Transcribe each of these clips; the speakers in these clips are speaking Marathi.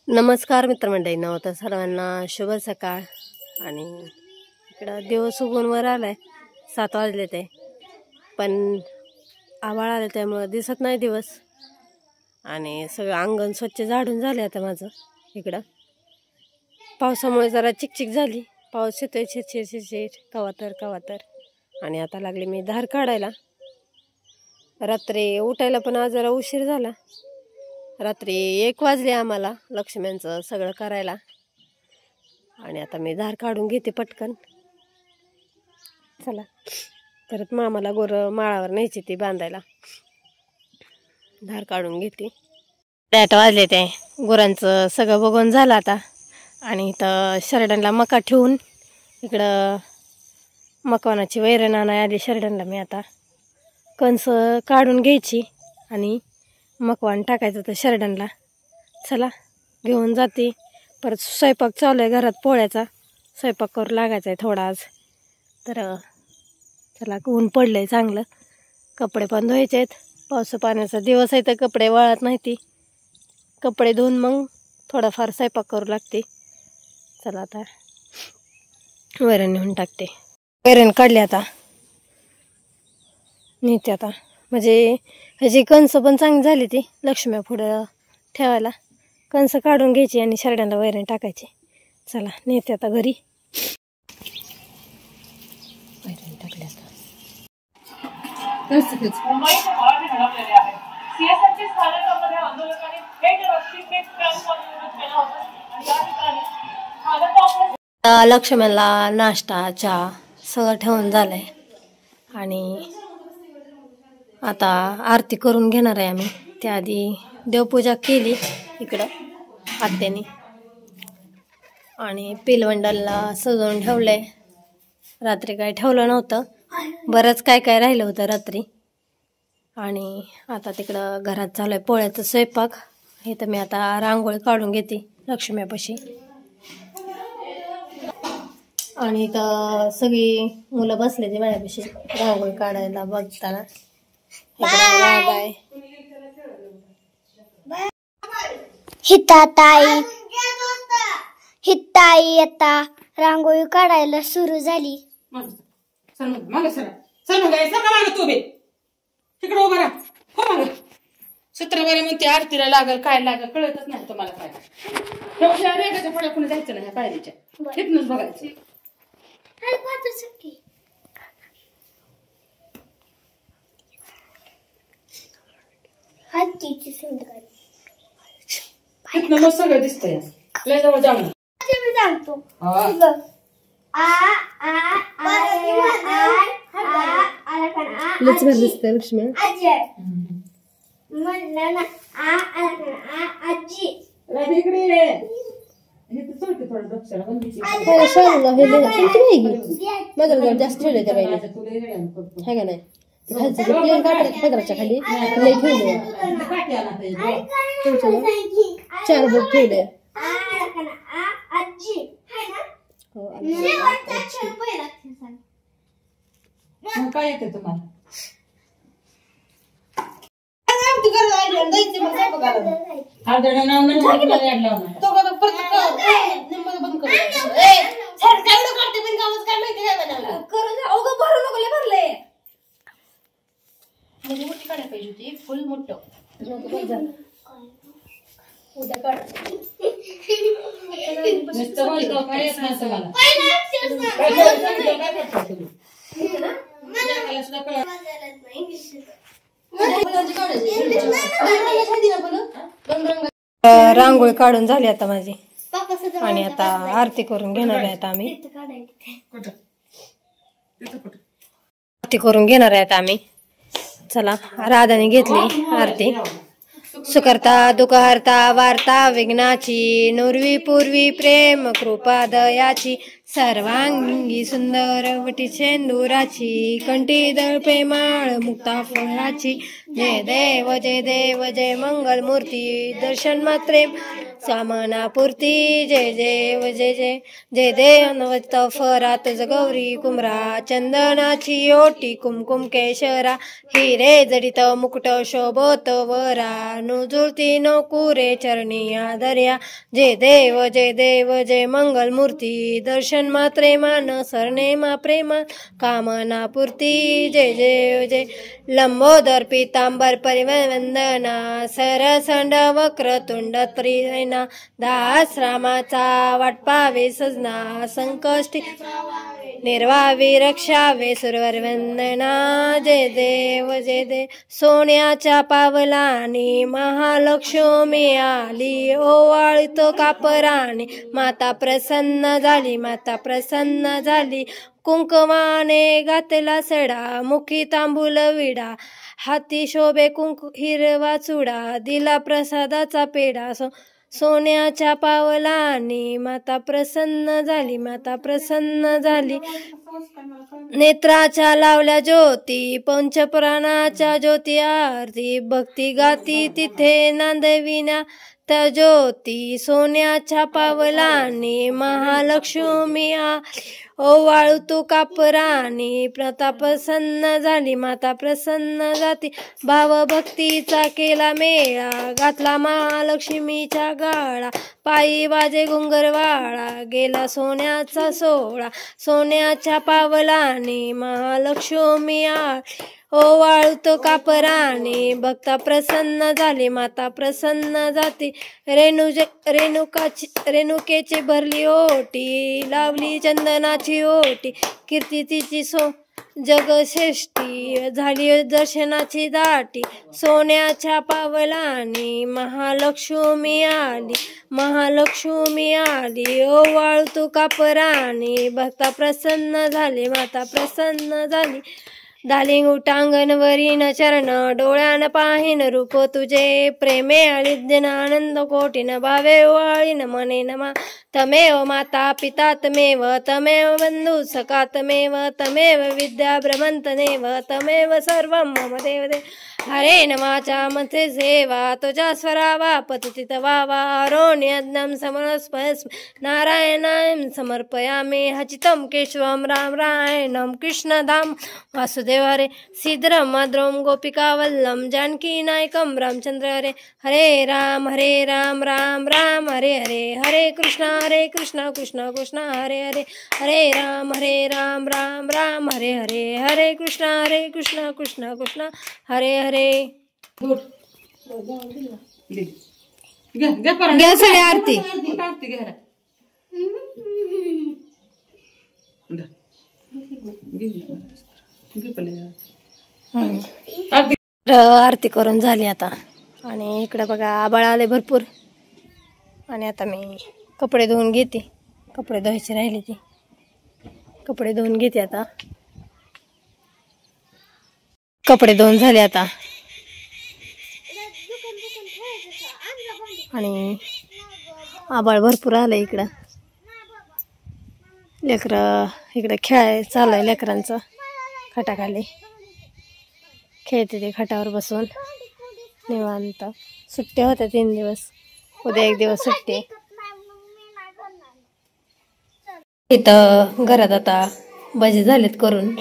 नमस्कार मित्रमंडळी, नव्हतं सर्वांना शुभ सकाळ. आणि इकडं दिवस उगवून वर आलाय, 7 वाजले ते, पण आभाळ आलं त्यामुळं दिसत नाही दिवस. आणि सगळं अंगण स्वच्छ झाडून झाले आता माझं. इकडं पावसामुळे जरा चिकचिक झाली, पाऊस येतोय चिरचिर चिरचिर कवा तर. आणि आता लागले मी धार काढायला. रात्री उठायला पण आज जरा उशीर झाला. रात्री 1 वाजले आम्हाला लक्ष्म्यांचं सगळं करायला. आणि आता मी धार काढून घेते पटकन. चला, परत मामाला गोरं माळावर न्यायची ती बांधायला. धार काढून घेते. 8 वाजले ते, गुरांचं सगळं बघून झालं आता. आणि इथं शरडणला मका ठेवून इकडं मकवानाची वैरण आणाय आली शरडणला. मी आता कणस काढून घ्यायची आणि मकवान टाकायचं तर शरडणला. चला, घेऊन जाते. परत स्वयंपाक चालू आहे घरात, पोळ्याचा स्वयंपाक करू लागायचा आहे थोडा आज. तर चला, ऊन पडलं आहे चांगलं. कपडे पण धुवायचे आहेत, पावसा पाण्याचा दिवस आहे तर कपडे वाळत नाही. ती कपडे धुवून मग थोडाफार स्वयंपाक करू लागते. चला, आता वैरण नेऊन टाकते. वैरण काढली आता, नेते आता. म्हणजे ह्याची कणसं पण चांगली झाली, ती लक्ष्म्या पुढं ठेवायला. कणसं काढून घ्यायची आणि शरड्यांना वैरण टाकायची. चला, नेते आता घरी. वैरण टाकली आता. लक्ष्म्याला नाश्ता चहा सगळं ठेवून झालंय. आणि आता आरती करून घेणार आहे आम्ही. त्याआधी देवपूजा केली इकडं आत्याने. आणि पिलवंडाला सजवून ठेवलंय. रात्री काय ठेवलं नव्हतं, बरंच काय काय राहिलं होतं रात्री. आणि आता तिकडं घरात चालू आहे पोळ्याचा स्वयंपाक. हे तर मी आता रांगोळी काढून घेते लक्ष्म्यापाशी. आणि इथं सगळी मुलं बसले ते माझ्यापाशी रांगोळी काढायला बघताना. हिताई आता रांगोळी काढायला सुरू झाली. सत्राबारी म्हणते आरतीला लागल काय लागल कळतच नाही तुम्हाला. काय रेगाच्या पुढे कुणी जायचं नाही, पायरीच्या तिथूनच बघायचं. तिथनं मग सगळं दिसतंय. लय जवळ जाऊ ना. दिसतंय लक्ष्मी. जास्त ठेवले त्या बाईने है का नाही. खाली ठेवले 4 बोट ठेवले. काय येते तुम्हाला? मोठी काढायला पाहिजे होती, फुल मोठं. उद्या काढ. रांगोळी काढून झाली आता माझी. आणि आता आरती करून घेणार आहे आता आम्ही. आरती करून घेणार आहे आता आम्ही. चला, राधाने घेतली आरती. सुकर्ता दुःखहर्ता वार्ता विघ्नाची, नुर्वी पूर्वी प्रेम कृपा दयाची, सर्वांगी सुंदर वटी शेंदुराची, कंठी दळपे माळ मुक्ता फळाची. जय देव जय देव जय मंगल मूर्ती, दर्शन मात्रे सामनापूर्ती जय देव जय जय जय देव नवत फरा तुझ गौरी कुमरा चंदनाची ओटी कुमकुम केशरा हिरे जडित मुकुट शोभत वरा नुजुळती नोकुरे चरणी आदर्या जय देव जय मंगल मूर्ती दर्शन मात्रे मान सरणे मा प्रेमा कामना पूर्ती जय देव जय लंबोदर पीतांबर परिवंदना सरसंड वक्र तुंड त्रिनयना दास रामाचा वाटपावे सजना संकष्टी निर्वावी रक्षावे सुरवर वंदना जय देव सोन्याच्या पावलानी महालक्ष्मी आली ओवाळतो कापराने माता प्रसन्न झाली कुंकवाने घातला सडा मुखी तांबूल विडा हाती शोभे हिरवा चुडा दिला प्रसादाचा पेढा सोन्याच्या पावलानी माता प्रसन्न झाली नेत्राच्या लावल्या ज्योती पंचप्राणाच्या ज्योती आरती भक्ती गाती तिथे नांदविना त्या ज्योती सोन्याच्या पावलानी महालक्ष्मी ओवाळू तू कापरानी माता प्रसन्न जाती भावभक्तीचा केला मेळा घातला महालक्ष्मीच्या गाळा पायी वाजे घुंगरवाळा गेला सोन्याचा सोळा सोन्याच्या पावलानी महालक्ष्मी ओवाळतो कापराने भक्ता प्रसन्न झाली माता प्रसन्न जाती रेणुकेची भरली ओटी लावली चंदनाची ओटी कीर्ती तिची जगश्रेष्ठी झाली दर्शनाची दाटी सोन्याच्या पावलानी महालक्ष्मी आली ओवाळतो कापराने भक्ता प्रसन्न झाली माता प्रसन्न झाली दालिंग उटांगणवरीन चरण डोळ्यान पाहिन रूप तुझे प्रेमे अलिज्ञन आनंद कोटीन भावे ओवाळीन मने नमा तमेव माता पिता तमेव बंधू सखा तमेव विद्या ब्रह्मंतनेव तमेव सर्वं मम देव हरे नमाचा मते सेवा तुझा स्वरावा पतित वावा अरोण्यज्ञं समर्पयस्मि नारायणाय समर्पयामि हचितं केशवं रामायणं कृष्णधाम वासुदेव हरे श्रीधरं माधवं गोपिकावल्लभं जानकीनायकं रामचंद्र हरे राम राम राम हरे हरे हरे कृष्ण कृष्ण कृष्ण हरे हरे हरे राम राम राम हरे हरे हरे कृष्ण कृष्ण कृष्ण हरे हरे गुड घ्या सगळी आरती आरती करून झाली आता आणि इकडे बघा आबाळ आले भरपूर आणि आता मी कपडे धुवून घेते कपडे धुवायचे राहिले ते कपडे धुवून घेते आता कपडे धुवून झाले आता आणि आबाळ भरपूर आलं इकडं लेकरं इकडे खेळाय चालू आहे लेकरांचं खाटाखाली खेळते ते खाटावर बसून निवांत सुट्ट्या होत्या 3 दिवस उद्या 1 दिवस सुट्टी इथं घरात आता भजी झालेत करून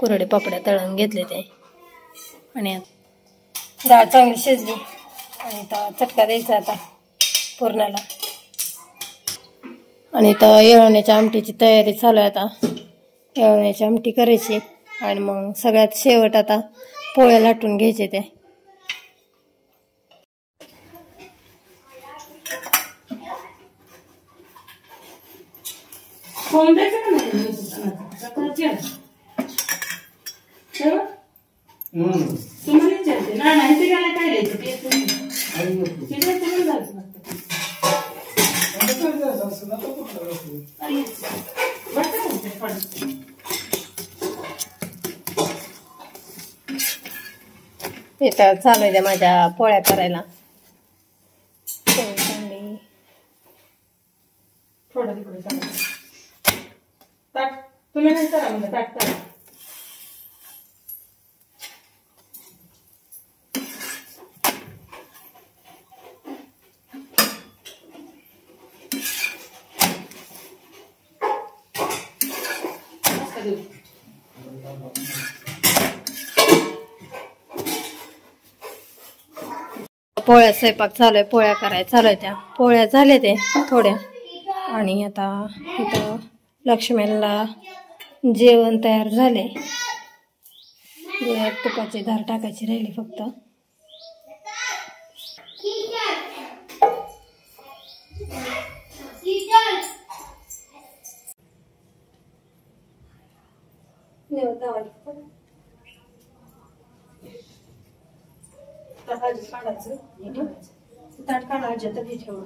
कुरडे पापड्या तळून घेतले ते आणि डाळ चांगली शिजली आणि इथं चटका द्यायचा आता पुरणाला आणि इथं येळवण्याच्या आमटीची तयारी चालू आहे आता येळवण्याची आमटी करायची आणि मग सगळ्यात शेवट आता पोळ्या लाटून घ्यायचे ते इथं चालू आहे माझ्या पोळ्या करायला थोडं तिकडे ताट तुम्ही नाही करा म्हणजे ताट करा पोळ्या स्वयंपाक चालू आहे, पोळ्या करायला चालू आहे. त्या पोळ्या झाल्या ते थोड्या. आणि आता इथं लक्ष्मीला जेवण तयार झाले. तुपाची धार टाकायची राहिली फक्त. ताट काढायचं तर ठेवा.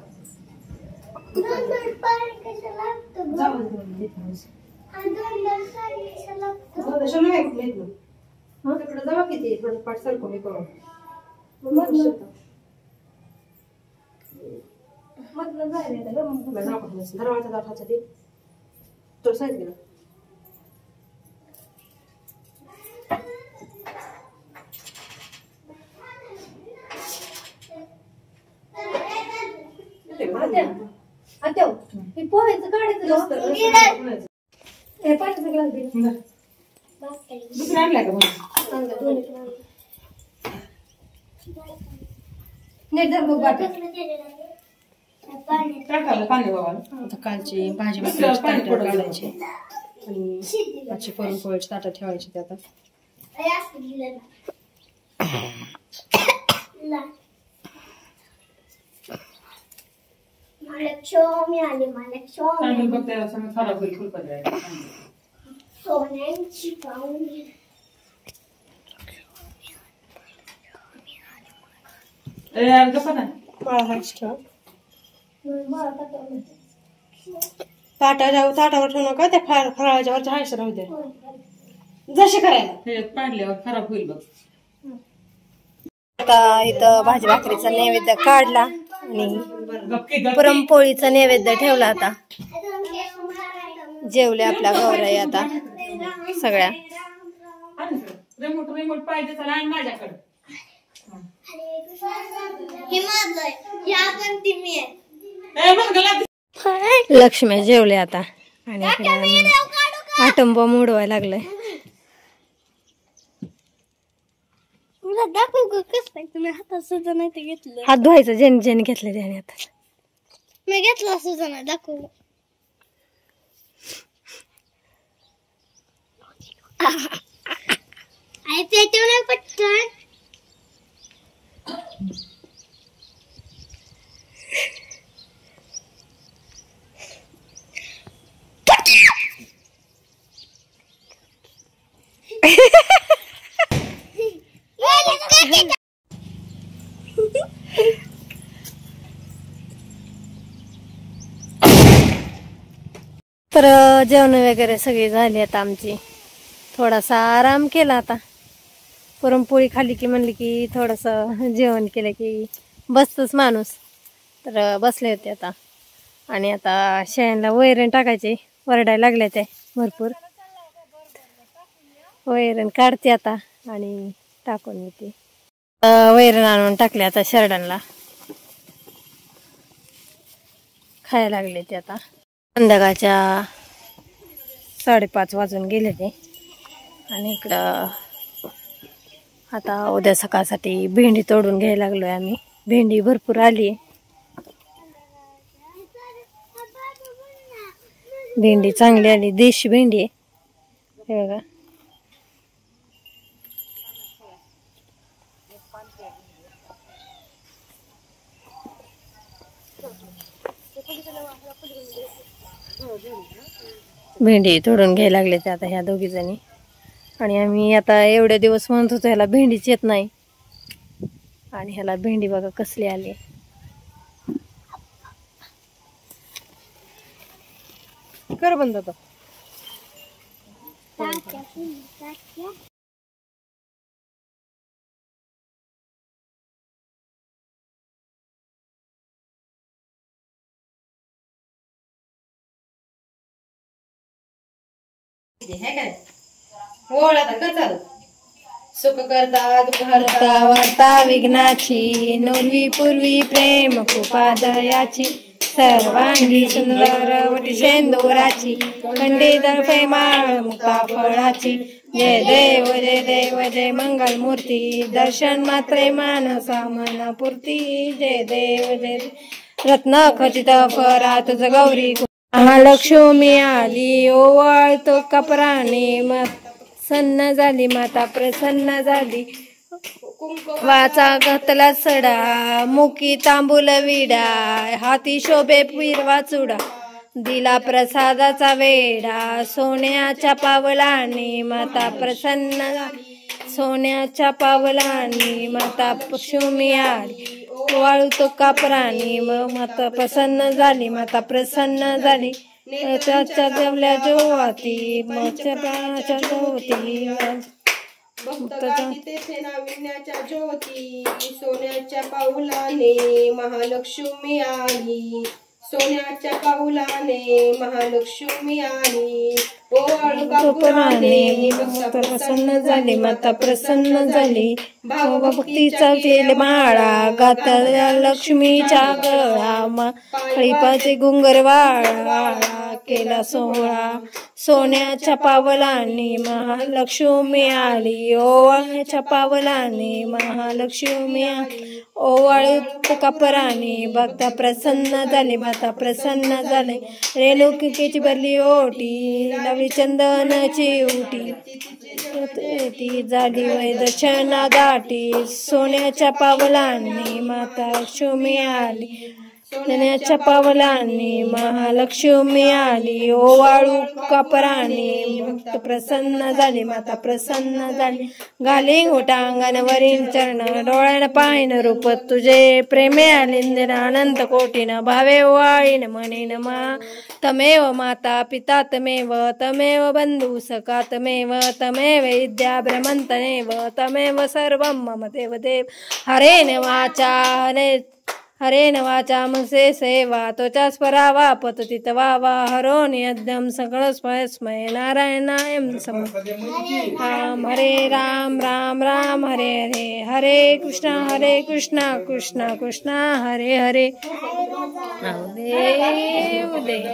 तिकडे जावा किती थोडं पाठ सरको मी करू मधलं जायला दरवाजा दाठाचा ते तो साईड गेला. पोहायचं काढायचं पाण्याचा ग्लास दे. दुसरं आणलाय का नीट धर बघ बाटली. आता कालची भाजी काढायची आणि आजची पुरणपोळीची ताटं ठेवायची. ते आता सोन्यांची पाहुणी ताटावर ठेवू नका. त्या फराळाच्या वरच्या हायस राहू दे जसे करायला पाडल्यावर खराब होईल बघ. आता इथं भाजी भाकरीचा नैवेद्य काढला आणि पुरणपोळीचा नैवेद्य ठेवला. आता जेवले आपल्या गौराई आता सगळ्या. रिमोट पाहिजे तर आणि माझ्याकडे लक्ष्मी जेवले आता. आणि आटंब मोडवायला लागलंय. हातात सुद्धा नाही ते घेतलं. हात धुवायचं ज्याने ज्याने घेतलं त्याने. आता मी घेतला सुद्धा नाही दाखवू. त्याच्यावर पटकन तर जेवण वगैरे सगळी झाली आता आमची. थोडासा आराम केला. आता पुरणपोळी खाली की म्हणली की थोडस जेवण केलं की बसतोच माणूस. तर बसले होते आता. आणि आता शेळ्यांना वैरण टाकायचे. वरडायला लागले ते भरपूर. वैरण काढते आता आणि टाकून येते. वैरण आणून टाकले आता शेरडांना खायला लागले ते. आता संध्याकाळच्या 5:30 वाजून गेले ते. आणि इकडं आता उद्या सकाळसाठी भेंडी तोडून घ्यायला लागलोय आम्ही. भेंडी भरपूर आली आहे. भेंडी चांगली आली. देशी भेंडी आहे हे बघा. भेंडी तोडून घ्यायला लागले ते आता ह्या दोघी जणी. आणि आम्ही आता एवढे दिवस म्हणत होतो ह्याला भेंडीच येत नाही. आणि ह्याला भेंडी बघा कसली आली. कर बंद होतं. सुख करता दुःख हरता वार्ता विघ्नाची. नववी पूर्वी प्रेम कृपा दयाची. सर्वांगी सुंदर वटी शेंदुराची. खंडे दर्फे माळ मुक्ता फळाची. जय देव जय मंगल मूर्ती, दर्शन मात्रे मानसा मनापुरती. जय देव जय रत्न खचित फरा तुझ गौरी, महालक्ष्मी आली ओवाळतो कपराने, प्रसन्न झाली माता प्रसन्न झाली. वाचा घातला सडा, मुकी तांबूल विडा, हाती शोभे पिरवा चुडा, दिला प्रसादाचा वेडा. सोन्याच्या पावलाने माता प्रसन्न झाली, सोन्याच्या पावलाने माता लक्ष्मी आली ओवाळतो कापराने, माता प्रसन्न झाली माता प्रसन्न झाली. त्याच्या जवल्या ज्योती मच्या प्राणाच्या ज्योती, तेथे नाविन्याच्या ज्योती, सोन्याच्या पाऊलाने महालक्ष्मी आली, सोन्याच्या पाऊलाने महालक्ष्मी आली. ओवाळूने माता प्रसन्न झाली माता प्रसन्न झाली. भावभक्तीचा तेल माळा गाता लक्ष्मीच्या गळा, खळीपाचे घुंगर वाळा केला सोहळा. सोन्याच्या पावलाने महालक्ष्मी आली ओवाळ्याच्या पावलाने महालक्ष्मी आली. ओवाळू कपराने भक्ता प्रसन्न झाले माता प्रसन्न झाले. रेणुकेची भरली ओटी लावली चंदनाची उटी, ती झाली वै दर्शना दाटी. सोन्याच्या पावलाने माता लक्ष्मी आली, सोन्याच्या पावलाने महालक्ष्मी आली ओवाळू कापराने, भक्त प्रसन्न झाली माता प्रसन्न झाली. घाली घोटा अंगणवरील चरण, डोळ्यानं पाहिन रूप तुझे, प्रेमे आलिंदन अनंत कोटीन, भावे ओवाळीन म्हणेन मा. तमेव माता पिता तमेव, तमेव बंधू सखा तमेव, तमेव विद्या ब्रह्मन्तमेव, तमेव सर्वं मम देव देव. हरेन वाचा हरेन वाचा मनसे सेवा, त्वचा स्परावा पततीत वावा. हरोन यज्ञम सकळ स्मय नारायणायं सम. राम हरे राम राम राम हरे हरे, हरे कृष्णा कृष्णा कृष्णा हरे हरे. देव देव.